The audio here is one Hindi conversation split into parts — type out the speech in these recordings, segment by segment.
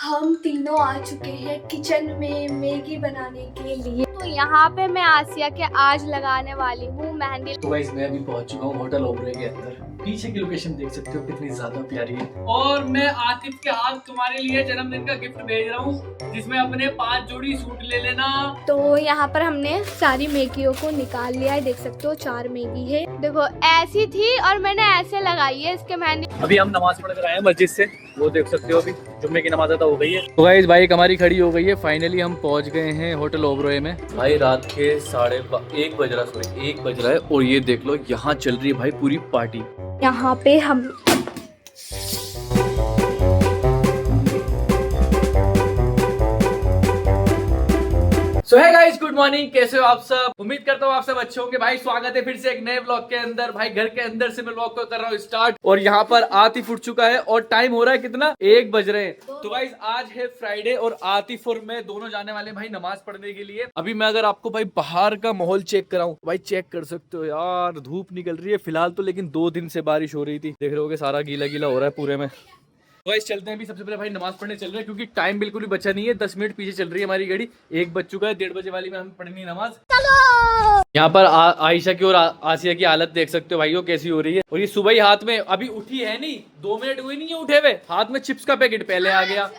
हम तीनों आ चुके हैं किचन में मैगी बनाने के लिए। तो यहाँ पे मैं आसिया के आज लगाने वाली हूँ मेहंदी। तो गाइस मैं अभी पहुंच चुका हूँ होटल ओबरे के अंदर। पीछे की लोकेशन देख सकते हो कितनी ज्यादा प्यारी है। और मैं आतिफ के हाथ तुम्हारे लिए जन्मदिन का गिफ्ट भेज रहा हूँ, जिसमें अपने 5 जोड़ी सूट ले लेना। तो यहाँ पर हमने सारी मैगियों को निकाल लिया है, देख सकते हो 4 मैगी है। देखो ऐसी थी और मैंने ऐसे लगाई है इसके मेहंदी। अभी हम नमाज पढ़ कर आए हैं मस्जिद से, वो देख सकते हो अभी जुम्मे की नमाज अदा हो गई है। तो गाइस बाइक हमारी खड़ी हो गई है। फाइनली हम पहुंच गए हैं होटल ओबरोए में। भाई रात के 1:30 बज रहा है और ये देख लो यहाँ चल रही है भाई पूरी पार्टी। यहाँ पे हम सो है गाइस, गुड मॉर्निंग, कैसे हो आप सब? उम्मीद करता हूँ आप सब अच्छे होंगे। भाई स्वागत है फिर से एक नए व्लॉग के अंदर। भाई घर के अंदर से मैं व्लॉग को कर रहा हूँ स्टार्ट और यहाँ पर आतिफ उठ चुका है और टाइम हो रहा है कितना, 1 बज रहे हैं। तो गाइस आज है फ्राइडे और आतिफ और मैं दोनों जाने वाले भाई नमाज पढ़ने के लिए। अभी मैं अगर आपको भाई बाहर का माहौल चेक कराऊं, भाई चेक कर सकते हो यार, धूप निकल रही है फिलहाल तो, लेकिन 2 दिन से बारिश हो रही थी। देख रहे होगे सारा गीला गीला हो रहा है पूरे में। गाइस चलते हैं अभी, सबसे पहले भाई नमाज पढ़ने चल रहे हैं क्योंकि टाइम बिल्कुल भी बचा नहीं है। 10 मिनट पीछे चल रही है हमारी गाड़ी, 1 बज चुका है। 1:30 बजे वाली में हमें पढ़नी है नमाज। चलो यहाँ पर आयशा की और आसिया की हालत देख सकते हो भाइयों कैसी हो रही है। और ये सुबह ही हाथ में, अभी उठी है नहीं, 2 मिनट हुए नहीं है उठे हुए, हाथ में चिप्स का पैकेट पहले आ गया।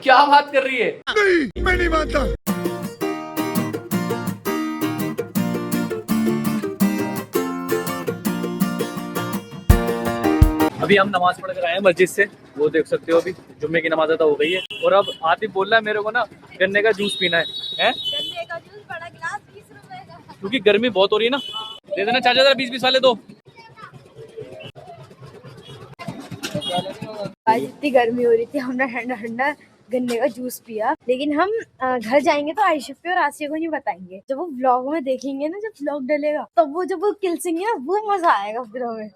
क्या बात कर रही है? नहीं, मैं नहीं मानता। अभी हम नमाज पढ़ कर आए हैं मस्जिद से, वो देख सकते हो अभी जुम्मे की नमाज अदा हो गई है। और अब आतिफ बोल रहा है मेरे को ना गन्ने का जूस पीना है? गन्ने का जूस बड़ा गिलास 20 रुपए का, क्योंकि गर्मी बहुत हो रही है ना। दे देना चाचा जरा 20-20 वाले दो। आज इतनी गर्मी हो रही थी, हमने ठंडा ठंडा गन्ने का जूस पिया। लेकिन हम घर जाएंगे तो आयशा पे और आसिया को नहीं बताएंगे। जब वो व्लॉग में देखेंगे ना, जब व्लॉग डलेगा तब वो जब वो किलसेंगे ना, वो मजा आएगा फिर हमें।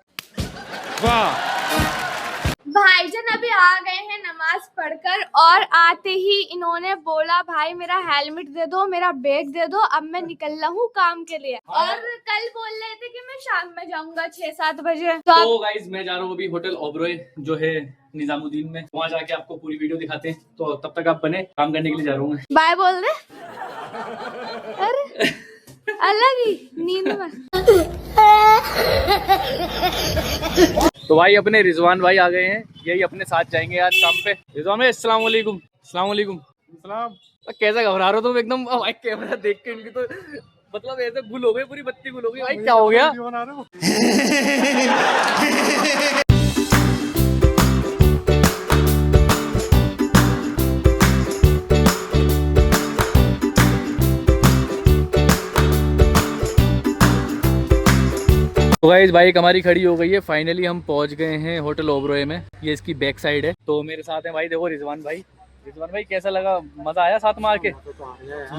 भाईजान अभी आ गए हैं नमाज पढ़कर और आते ही इन्होंने बोला भाई मेरा हेलमेट दे दो, मेरा बैग दे दो, अब मैं निकल रहा हूँ काम के लिए। और कल बोल रहे थे कि मैं शाम में जाऊंगा 6-7 बजे। तो गाइस मैं जा रहा हूँ अभी होटल ओबरोए जो है निजामुद्दीन में, वहाँ जाके आपको पूरी वीडियो दिखाते हैं। तो तब तक आप बने, काम करने के लिए जा रहा हूँ। बाय बोल दे। अरे अलग ही नींद में। तो भाई अपने रिजवान भाई आ गए हैं, यही अपने साथ जाएंगे आज काम पे। रिजवान भाई अस्सलाम वालेकुम। अस्सलाम वालेकुम। कैसा घबरा रहे हो तुम एकदम? भाई कैमरा देख के इनकी तो मतलब ऐसे गुल हो गई, पूरी बत्ती गुल हो गई। भाई क्या हो गया? तो गाइस बाइक हमारी खड़ी हो गई है। फाइनली हम पहुंच गए हैं होटल ओबरोए में। ये इसकी बैक साइड है। तो मेरे साथ है भाई, देखो रिजवान भाई। रिजवान भाई कैसा लगा? मजा आया साथ में आके?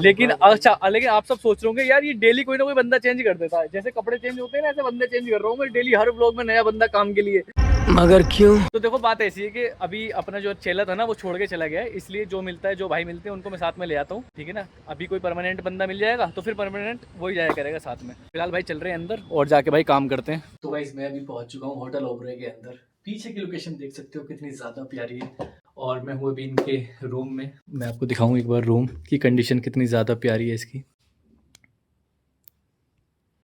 लेकिन अच्छा, लेकिन आप सब सोच रहे होंगे यार ये डेली कोई ना कोई बंदा चेंज कर देता है, जैसे कपड़े चेंज होते हैं ना, ऐसे बंदे चेंज कर रहा हूँ मैं डेली, हर व्लॉग में नया बंदा काम के लिए। मगर क्यों? तो देखो बात ऐसी है कि अभी अपना जो चेला था ना वो छोड़ के चला गया है, इसलिए जो मिलता है, जो भाई मिलते हैं उनको मैं साथ में ले आता हूँ, ठीक है ना। अभी कोई परमानेंट बंदा मिल जाएगा तो फिर परमानेंट वही जाया करेगा साथ में। फिलहाल भाई चल रहे हैं अंदर और जाके भाई काम करते हैं। तो गाइस मैं अभी पहुंच चुका हूँ होटल ओबरोए के अंदर। पीछे की लोकेशन देख सकते हो कितनी ज्यादा प्यारी है। और मैं हूँ अभी इनके रूम में। मैं आपको दिखाऊँ एक बार रूम की कंडीशन कितनी ज़्यादा प्यारी है इसकी।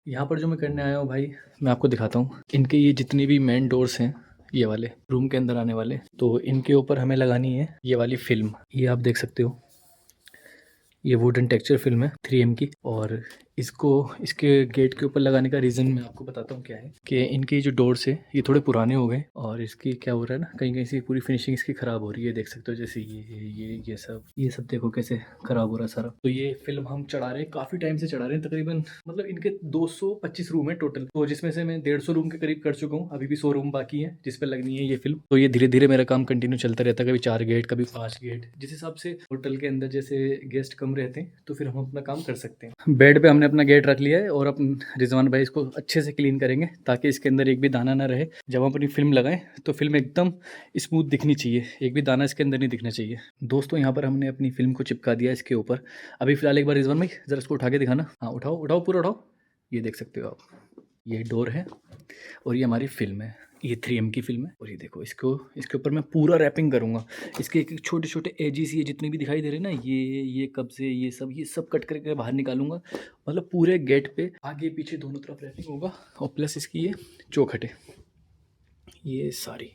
यहाँ पर जो मैं करने आया हूँ भाई, मैं आपको दिखाता हूँ। इनके ये जितनी भी मेन डोर्स हैं, ये वाले रूम के अंदर आने वाले, तो इनके ऊपर हमें लगानी है ये वाली फिल्म। ये आप देख सकते हो, ये वुडन टेक्सचर फिल्म है 3M की। और इसको इसके गेट के ऊपर लगाने का रीज़न मैं आपको बताता हूँ क्या है कि इनके जो डोर्स है ये थोड़े पुराने हो गए और इसकी क्या हो रहा है ना, कहीं कहीं से पूरी फिनिशिंग इसकी ख़राब हो रही है। देख सकते हो जैसे ये सब देखो कैसे ख़राब हो रहा है सारा। तो ये फिल्म हम चढ़ा रहे हैं, काफ़ी टाइम से चढ़ा रहे हैं, तकरीबन मतलब इनके 225 रूम है टोटल, तो जिसमें से मैं 150 रूम के करीब कर चुका हूँ। अभी भी 100 रूम बाकी है जिस पर लगनी है ये फिल्म। तो ये धीरे धीरे मेरा काम कंटिन्यू चलता रहता है, कभी 4 गेट कभी 5 गेट, जिस हिसाब से होटल के अंदर जैसे गेस्ट कम रहते हैं तो फिर हम अपना काम कर सकते हैं। बेड पे हमने अपना गेट रख लिया है और अपन रिजवान भाई इसको अच्छे से क्लीन करेंगे ताकि इसके अंदर एक भी दाना ना रहे। जब हम अपनी फिल्म लगाएं तो फिल्म एकदम स्मूथ दिखनी चाहिए, एक भी दाना इसके अंदर नहीं दिखना चाहिए। दोस्तों यहाँ पर हमने अपनी फिल्म को चिपका दिया इसके ऊपर। अभी फिलहाल एक बार रिजवान भाई जरा इसको उठा के दिखाना। हाँ उठाओ उठाओ पूरा उठाओ। ये देख सकते हो आप, ये डोर है और ये हमारी फिल्म है। ये 3M की फिल्म है और ये देखो इसके ऊपर मैं पूरा रैपिंग करूँगा। इसके एक छोटे छोटे एजिस ये जितने भी दिखाई दे रहे हैं ना, ये कब्जे ये सब कट करके बाहर निकालूंगा। मतलब पूरे गेट पे आगे पीछे दोनों तरफ रैपिंग होगा और प्लस इसकी ये चौखटे ये सारी।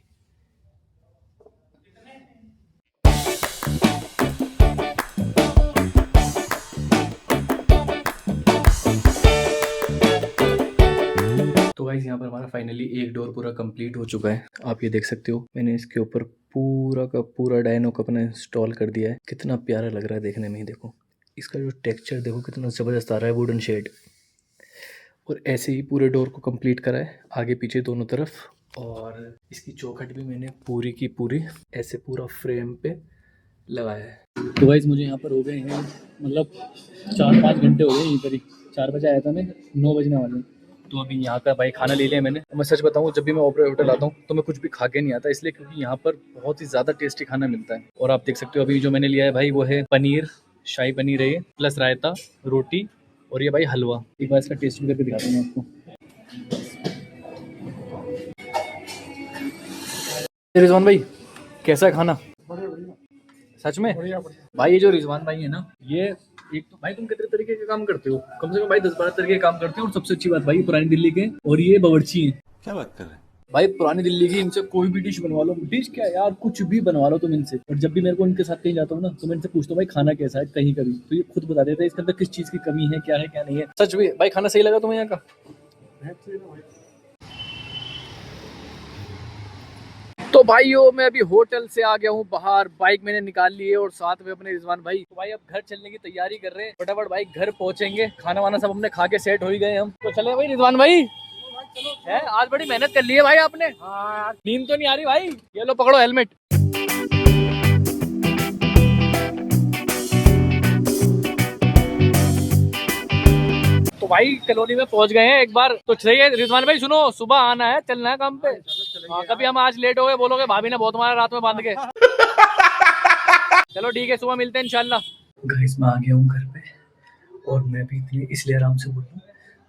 तो गाइस यहाँ पर हमारा फाइनली एक डोर पूरा कंप्लीट हो चुका है। आप ये देख सकते हो मैंने इसके ऊपर पूरा का पूरा डायनो का अपना इंस्टॉल कर दिया है। कितना प्यारा लग रहा है देखने में ही। देखो इसका जो टेक्सचर देखो कितना ज़बरदस्त आ रहा है, वुडन शेड। और ऐसे ही पूरे डोर को कंप्लीट करा है आगे पीछे दोनों तरफ। और इसकी चौखट भी मैंने पूरी की पूरी ऐसे पूरा फ्रेम पे लगाया है। तो गाइस मुझे यहाँ पर हो गए हैं मतलब 4-5 घंटे हो गए यहीं पर ही। 4 बजे आया था मैं, 9 बजने वाले। तो अभी यहाँ का भाई खाना ले लिया मैंने। मैं सच बताऊँ जब भी मैं ओबरॉय होटल आता हूँ तो मैं कुछ भी खा के नहीं आता, इसलिए क्योंकि यहाँ पर बहुत ही ज़्यादा टेस्टी खाना मिलता है। और आप देख सकते हो अभी जो मैंने लिया है भाई वो है पनीर, शाही पनीर है ये, प्लस रायता, रोटी और ये भाई हलवा। एक बार इसका टेस्ट भी करके दिखाता हूँ मैं आपको। रिजवान भाई कैसा है खाना? सच में भाई ये जो रिजवान भाई है ना, ये एक तो भाई तुम कितने तरीके के काम करते हो, कम से कम भाई 10-12 तरीके के काम करते हो। और सबसे अच्छी बात भाई पुरानी दिल्ली के और ये बावर्ची हैं। क्या बात कर रहे हैं भाई पुरानी दिल्ली की, इनसे कोई भी डिश बनवा लो, डिश क्या यार कुछ भी बनवा लो तुम इनसे। और जब भी मेरे को इनके साथ कहीं जाता हूँ ना तो मैं इनसे पूछता हूँ भाई खाना कैसा है कहीं का भी, तो ये खुद बता देते हैं इसके अंदर किस चीज़ की कमी है, क्या है क्या नहीं है। सच में भाई खाना सही लगा तुम्हें यहाँ का? तो भाइयों मैं अभी होटल से आ गया हूँ बाहर, बाइक मैंने निकाल ली है और साथ में अपने रिजवान भाई। तो भाई अब घर चलने की तैयारी कर रहे हैं, फटाफट भाई घर पहुंचेंगे। खाना वाना सब हमने खा के सेट हो ही गए हम, तो चले भाई रिजवान भाई। है आज बड़ी मेहनत कर ली है भाई आपने। नींद तो नहीं आ रही भाई? ये लो पकड़ो हेलमेट। तो भाई कॉलोनी में पहुंच गए हैं एक बार तो सही है। रिजवान भाई सुनो, सुबह आना है, चलना है काम पे। कभी हम आज लेट हो गए बोलोगे भाभी ने बहुत मारा रात में बांध के। चलो ठीक है, सुबह मिलते हैं इंशाल्लाह। गाइस मैं आ गया हूँ घर पे और मैं भी इतनी इसलिए आराम से बोल रहा हूँ,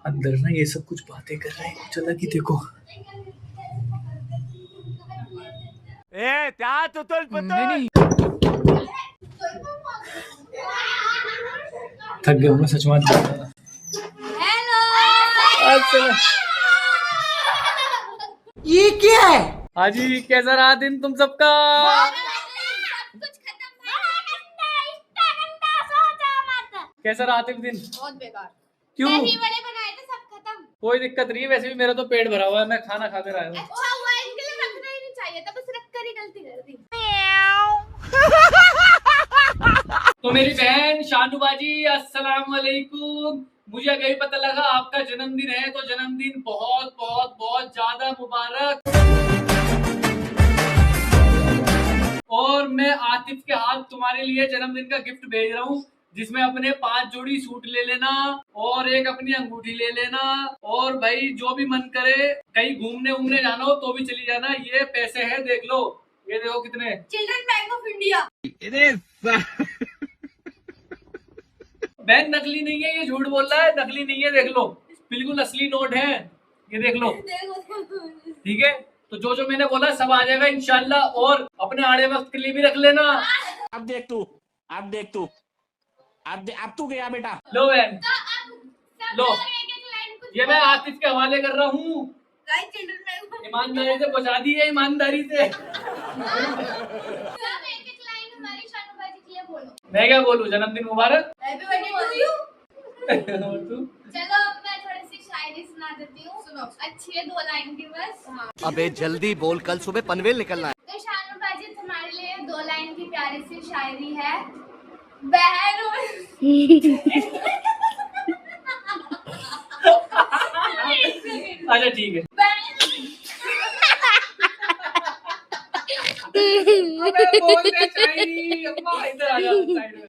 अंदर ना ये सब कुछ बातें कर रहे हैं कुछ अलग ही। देखो थक गया हूँ मैं सच में। ये क्या है? हाँ जी कैसा रहा दिन तुम सबका? कैसा रहा दिन? बहुत बेकार। क्यों? दही बड़े बनाए थे सब खत्म। कोई दिक्कत नहीं है, वैसे भी मेरा तो पेट भरा हुआ है, मैं खाना खा कर आया हूँ। अच्छा हुआ इनके लिए रखना ही नहीं चाहिए था, बस रख कर ही गलती कर दी। तो मेरी बहन शानू बाजी अस्सलाम वालेकुम। मुझे अभी पता लगा आपका जन्मदिन है, तो जन्मदिन बहुत बहुत बहुत ज्यादा मुबारक। और मैं आतिफ के हाथ तुम्हारे लिए जन्मदिन का गिफ्ट भेज रहा हूँ, जिसमें अपने 5 जोड़ी सूट ले लेना और एक अपनी अंगूठी ले लेना। और भाई जो भी मन करे, कहीं घूमने उमने जाना हो तो भी चली जाना। ये पैसे हैं देख लो, ये देखो कितने। Children bank of India. Bank नकली नहीं है, ये झूठ बोल रहा है, नकली नहीं है, देख लो बिल्कुल असली नोट है, ये देख लो। ठीक है, तो जो जो मैंने बोला सब आ जाएगा इंशाल्लाह। और अपने आड़े वक्त के लिए भी रख लेना। अब देख तू अब तू गया बेटा। लो बहन लो, ये मैं आतिफ के हवाले कर रहा हूँ। ईमानदारी से पहुँचा दी है, ईमानदारी से। मैं क्या बोलूँ, जन्मदिन मुबारक। Happy birthday to you. तू? चलो अब मैं थोड़ी सी शायरी सुना देती हूँ, सुनो। अच्छी है, 2 लाइन की बस। अबे जल्दी बोल, कल सुबह पनवेल निकलना है। तो शानू बाजी तुम्हारे लिए 2 लाइन की प्यारी सी शायरी है। बहन अच्छा ठीक है। अबे बोल दे शायरी, अम्मा इधर आ जा साइड में।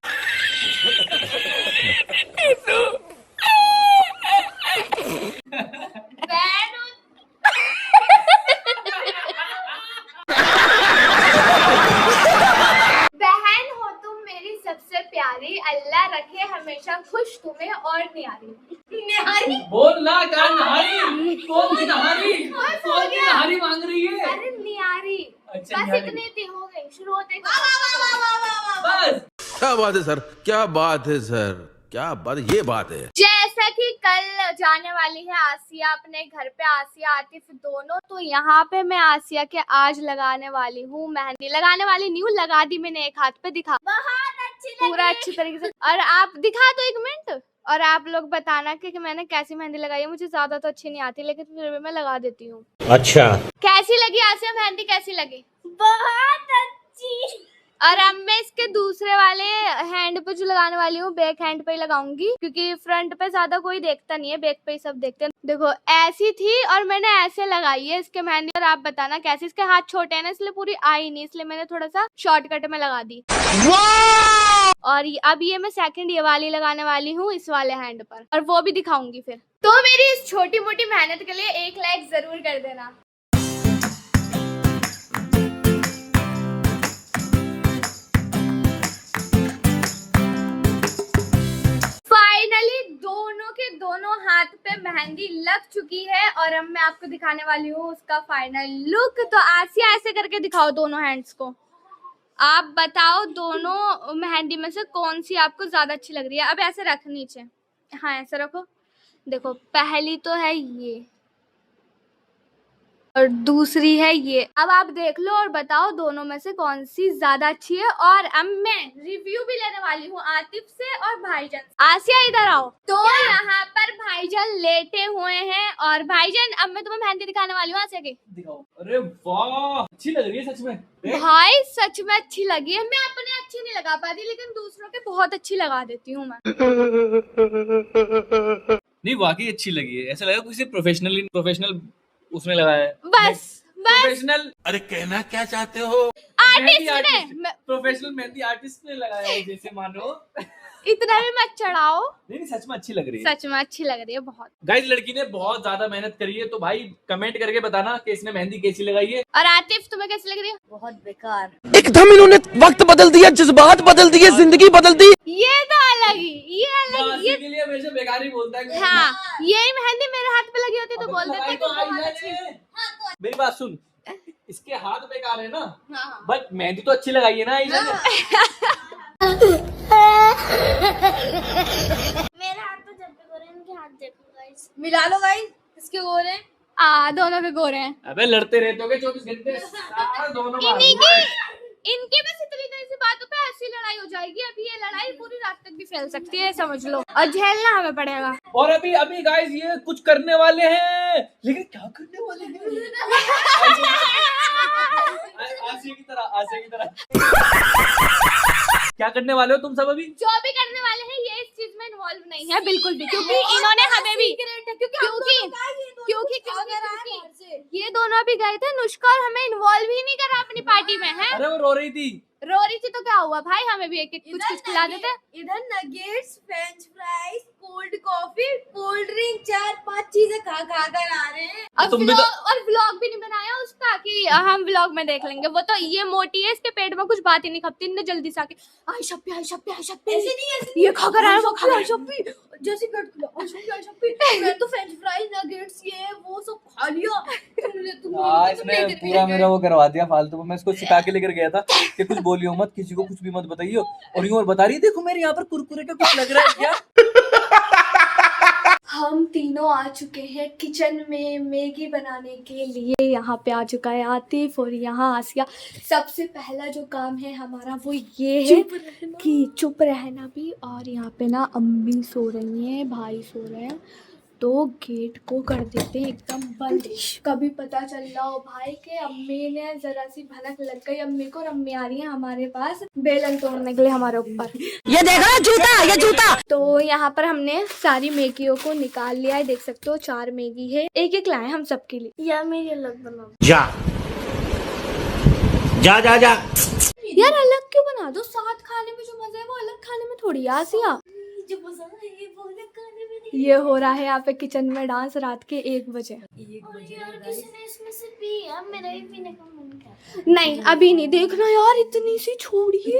बहन हो तुम मेरी सबसे प्यारी, अल्लाह रखे हमेशा खुश तुम्हें और न्यारी। निहारी बोल ना क्या नहारी? कौन सी नहारी? कौन सी नहारी मांग रही है? अरे नियारी। अच्छा, बस निहारी। इतनी थी, हो गई, शुरू होते ही बस क्या बात है सर, क्या बात है सर, क्या बात, ये बात है। जैसा कि कल जाने वाली है आसिया अपने घर पे, आसिया आतिफ दोनों, तो यहाँ पे मैं आसिया के आज लगाने वाली हूँ मेहंदी। लगाने वाली नहीं हूँ, लगा दी मैंने, एक हाथ पे दिखा, बहुत अच्छी पूरा अच्छी तरीके से। और आप दिखा दो 1 मिनट, और आप लोग बताना कि मैंने कैसी मेहंदी लगाई है। मुझे ज्यादा तो अच्छी नहीं आती, लेकिन फिर भी मैं लगा देती हूँ। अच्छा, कैसी लगी आसिया मेहंदी, कैसी लगी? बहुत अच्छी। और अब मैं इसके दूसरे वाले हैंड पे जो लगाने वाली हूँ, बैक हैंड पे ही लगाऊंगी, क्योंकि फ्रंट पे ज्यादा कोई देखता नहीं है, बैक पे ही सब देखते हैं। देखो ऐसी थी और मैंने ऐसे लगाई है इसके मेहंदी। और आप बताना कैसी। इसके हाथ छोटे हैं ना, इसलिए पूरी आई नहीं, इसलिए मैंने थोड़ा सा शॉर्टकट में लगा दी। और अब ये मैं सेकंड ये वाली लगाने वाली हूँ इस वाले हैंड पर, और वो भी दिखाऊंगी फिर। तो मेरी इस छोटी मोटी मेहनत के लिए 1 लाइक जरूर कर देना। फाइनली दोनों के दोनों हाथ पे मेहंदी लग चुकी है, और अब मैं आपको दिखाने वाली हूँ उसका फाइनल लुक। तो आसिया ऐसे करके दिखाओ दोनों हैंड्स को। आप बताओ दोनों मेहंदी में से कौन सी आपको ज्यादा अच्छी लग रही है। अब ऐसे रख नीचे, हाँ ऐसे रखो। देखो पहली तो है ये, और दूसरी है ये। अब आप देख लो और बताओ दोनों में से कौन सी ज्यादा अच्छी है। और अब मैं रिव्यू भी लेने वाली हूँ आतिफ से और भाईजान। आसिया इधर आओ। तो यहाँ पर भाईजान लेटे हुए हैं, और भाईजान अब मैं तुम्हें मेहंदी दिखाने वाली हूँ आसिया की। दिखाओ। अरे वाह, अच्छी लग रही है सच में। देख। भाई सच में अच्छी लगी है। मैं अपने अच्छी नहीं लगा पाती, लेकिन दूसरों के बहुत अच्छी लगा देती हूँ मैं। नहीं वाकई अच्छी लगी है, ऐसा लगा किसी प्रोफेशनल उसने लगाया है। बस प्रोफेशनल अरे कहना क्या चाहते हो? आर्टिस्ट ने, प्रोफेशनल मेहंदी आर्टिस्ट ने लगाया है, जैसे मानो। इतना भी मत चढ़ाओ। नहीं सच में अच्छी लग रही है। सच में अच्छी लग रही है बहुत। गाइस लड़की ने बहुत ज्यादा मेहनत करी है, तो भाई कमेंट करके बताना कि इसने मेहंदी कैसी लगाई है। और आतिफ तुम्हें कैसी लग रही है? बहुत बेकार। एकदम इन्होंने वक्त बदल दिया, जज्बात बदल दिए, जिंदगी बदल दी। ये तो अलग ही, ये अलग ये। के लिए हमेशा बेकार ही बोलता है। हाँ, यही मेहंदी मेरे हाथ पे लगी होती तो बोल देते तो कि बहुत अच्छी। मेरी बात सुन, इसके हाथ बेकार है ना, हाँ। बट मेहंदी तो अच्छी लगाई है ना आयशा ने। मेरे हाथ तो जब भी गोरे हैं, इनके हाथ देखो गाइस। मिला लो गाइस, किसके गोरे हैं? दोनों के गोरे हैं। अबे लड़ते रहते होगे 24 घंटे दोनों इन्हीं की, इनकी बस इतनी सी बातों पे ऐसी लड़ाई हो जाएगी। अभी ये लड़ाई पूरी रात तक भी फैल सकती है, समझ लो, और झेलना हमें पड़ेगा। और अभी गाइस ये कुछ करने वाले हैं, लेकिन क्या करने वाले हैं? आसिया की तरह क्या करने वाले हो तुम सब अभी? जो भी करने वाले हैं ये इस चीज में इन्वॉल्व नहीं है बिल्कुल भी, क्योंकि इन्होंने हमें भी, क्योंकि ये दोनों अभी गए थे नुष्का, और हमें इन्वॉल्व ही नहीं करा अपनी पार्टी में है। अरे वो रो रही थी। रो रही थी तो क्या हुआ भाई, हमें भी एक कुछ खिला देते। इधर nuggets, French fries, cold coffee, cold drink, 4-5 चीजें खा कर आ रहे हैं। और व्लॉग भी नहीं बनाया उसका कि हम व्लॉग में देख लेंगे। वो तो ये मोटी है, इसके पेट में कुछ बात ही नहीं खपती। इतने जल्दी से आके आई शप्पी ऐसे नहीं ये खा कर आया, वो खा कर शप्पी जैसे पेट खुला आई शप्पी मैं तो फ्रेंच फ्राइज, नगेट्स, ये वो सब खा लिया। इसने पूरा मेरा वो करवा दिया फालतू में। मैं इसको सिखा के लेकर गया था कि कुछ बोलियो मत, किसी को कुछ भी मत बताइयो, और यूं और बता रही है देखो मेरे यहाँ पर कुरकुरे का कुछ लग रहा है क्या। हम तीनों आ चुके हैं किचन में मैगी बनाने के लिए। यहाँ पे आ चुका है आतिफ और यहाँ आसिया। सबसे पहला जो काम है हमारा वो ये है कि चुप रहना भी। और यहाँ पे ना अम्मी सो रही हैं, भाई सो रहे हैं, तो गेट को कर देते हैं एकदम बंद। कभी पता चल रहा हो भाई के अम्मी ने जरा सी भनक लग गई अम्मी को, और अम्मी आ रही है हमारे पास बेलन तोड़ने के लिए हमारे ऊपर। ये देखा जूता, ये जूता। तो यहाँ पर हमने सारी मैगियों को निकाल लिया है, देख सकते हो 4 मैगी है, एक लाए हम सबके लिए। या मेरी अलग बनाओ। जा जा जा जा। यार अलग क्यों बना दो, साथ खाने में जो मजा है वो अलग खाने में थोड़ी। आसिया जो मजा है वो अलग खाने में नहीं। ये हो रहा है यहाँ पे किचन में डांस रात के 1 बजे। यार किसी ने इसमें से पिया, मेरा भी पीने का मन था। नहीं अभी नहीं, देखना यार इतनी सी छोड़िए,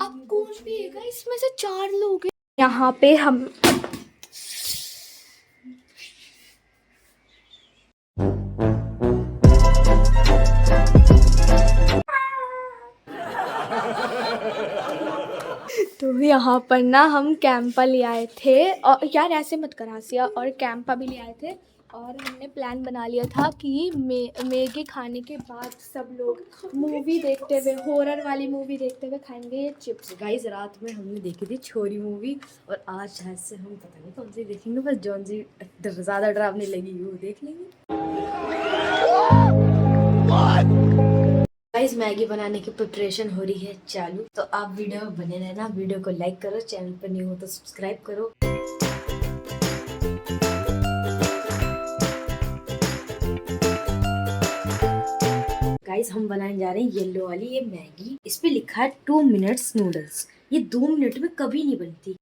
अब कौन पिएगा, इसमें से 4 लोग हैं। यहाँ पे हम यहाँ पर ना हम कैंपा ले आए थे, और यार ऐसे मत कर आसिया, और कैंपा भी ले आए थे, और हमने प्लान बना लिया था कि मैगी खाने के बाद सब लोग मूवी देखते हुए, हॉरर वाली मूवी देखते हुए खाएंगे ये चिप्स। गाइस रात में हमने देखी थी छोरी मूवी, और आज शायद से हम पता नहीं कौन सी देखेंगे, बस जौन सी ज़्यादा डरावने लगी वो देख लेंगे। गाइस मैगी बनाने की प्रिपरेशन हो रही है चालू, तो आप वीडियो में बने रहना, वीडियो को लाइक करो, चैनल पर न्यू हो तो सब्सक्राइब करो। गाइस हम बनाने जा रहे हैं येलो वाली ये मैगी। इस पे लिखा है 2 मिनट्स नूडल्स। ये 2 मिनट में कभी नहीं बनती।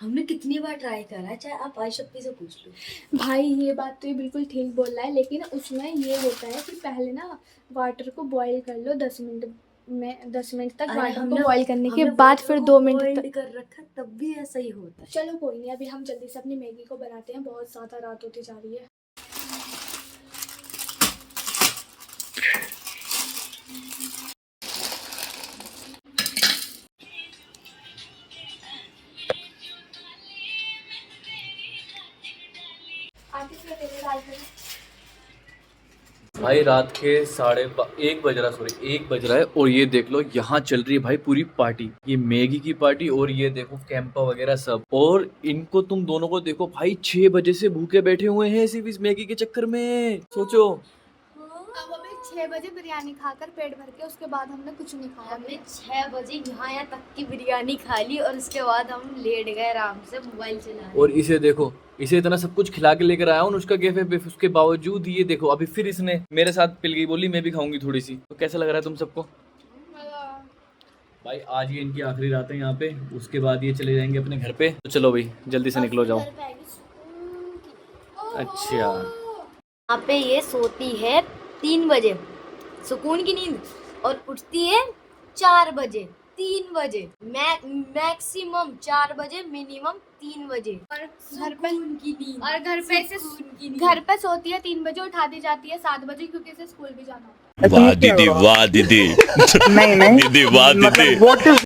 हमने कितनी बार ट्राई करा, चाहे आप आयशप्पी से पूछ लो। भाई ये बात तो ये बिल्कुल ठीक बोल रहा है, लेकिन उसमें ये होता है कि पहले ना वाटर को बॉईल कर लो 10 मिनट में, 10 मिनट तक अरे वाटर हमने- को बॉईल करने के हमने बाद वाटर फिर को 2 मिनट boil तक। कर रखा, तब भी ऐसा ही होता है। चलो कोई नहीं, अभी हम जल्दी से अपनी मैगी को बनाते हैं, बहुत ज़्यादा रात होती जा रही है। भाई रात के 1:30 बज रहा, सॉरी 1 बज रहा है, और ये देख लो यहाँ चल रही है भाई पूरी पार्टी, ये मैगी की पार्टी, और ये देखो कैंपा वगैरह सब, और इनको तुम दोनों को देखो भाई 6 बजे से भूखे बैठे हुए हैं सिर्फ इस मैगी के चक्कर में। सोचो अब हमें 6 बजे बिरयानी खाकर पेट भर के, उसके बाद हमने कुछ नहीं खाया। हमने 6 बजे यहाँ तक की बिरयानी खा ली, और उसके बाद हम लेट गए आराम से मोबाइल चला। और इसे देखो, इसे इतना सब कुछ खिला के लेकर आया हूँ उसका कैफे पे, उसके बावजूद ये देखो अभी फिर इसने मेरे साथ पिल गई, बोली मैं भी खाऊंगी थोड़ी सी। तो कैसा लग रहा है तुम सबको? भाई आज ये इनकी आखिरी रात है यहाँ पे, उसके बाद ये चले जाएंगे अपने घर पे। तो चलो भाई जल्दी से निकलो, जाओ। अच्छा यहाँ पे ये सोती है 3 बजे सुकून की नींद, और उठती है 4 बजे, 3 बजे, मैक्सिमम 4 बजे, मिनिमम 3 बजे। और घर पे की नींद, और घर पे से सुकून की नींद। घर पे सोती है 3 बजे, उठा दी जाती है 7 बजे, क्योंकि इसे स्कूल भी जाना होता है। वाह दीदी, वाह दीदी, नहीं नहीं दीदी वाह दीदी। What is